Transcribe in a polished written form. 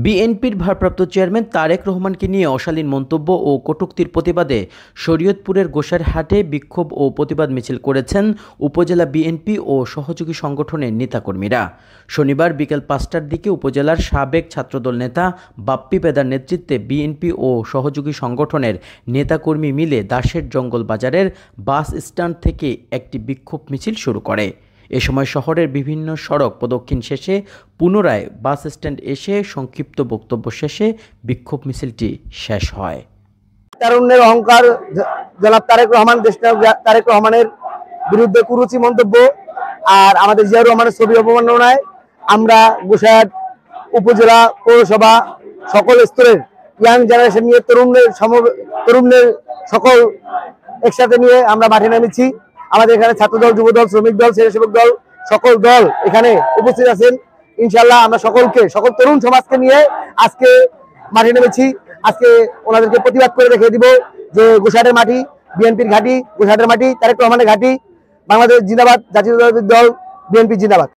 বিএনপির ভারপ্রাপ্ত চেয়ারম্যান তারেক রহমানকে নিয়ে অশালীন মন্তব্য ও কটূক্তির প্রতিবাদে শরীয়তপুরের গোসাইরহাটে বিক্ষোভ ও প্রতিবাদ মিছিল করেছেন উপজেলা বিএনপি ও সহযোগী সংগঠনের নেতাকর্মীরা। শনিবার বিকেল ৫টার দিকে উপজেলার সাবেক ছাত্রদল নেতা বাপ্পি পেদার নেতৃত্বে বিএনপি ও সহযোগী সংগঠনের নেতাকর্মী মিলে দাসের জঙ্গল বাজারের বাস স্ট্যান্ড থেকে একটি বিক্ষোভ মিছিল শুরু করে। এ সময় শহরের বিভিন্ন সড়ক প্রদক্ষিণ শেষে পুনরায় বাস স্ট্যান্ড এসে সংক্ষিপ্ত বক্তব্য শেষে বিক্ষোভ মিছিলটি শেষ হয়। তারুণ্যের অহংকার জনাব তারেক রহমান, দেশনায়ক তারেক রহমানের বিরুদ্ধে কুরুচি মন্তব্য আর আমাদের জিয়াউর রহমানের ছবি অবমাননায় আমরা গোসাইরহাট উপজেলা পৌরসভা সকল স্তরের ইয়াং জেনারেশন নিয়ে তরুণদের সকল একসাথে নিয়ে আমরা মাঠে নেমেছি। আমাদের এখানে ছাত্রদল, যুবদল, শ্রমিক দল, স্বেচ্ছাসেবক দল সকল দল এখানে উপস্থিত আছেন। ইনশাআল্লাহ আমরা সকল তরুণ সমাজকে নিয়ে আজকে মাঠে নেমেছি। আজকে ওনাদেরকে প্রতিবাদ করে দেখিয়ে দিব যে গোসাইরহাটের মাটি বিএনপির ঘাঁটি, গোসাইরহাটের মাটি তারেক রহমানের ঘাঁটি। বাংলাদেশ জিন্দাবাদ, জাতীয়তাবাদী দল বিএনপি জিন্দাবাদ।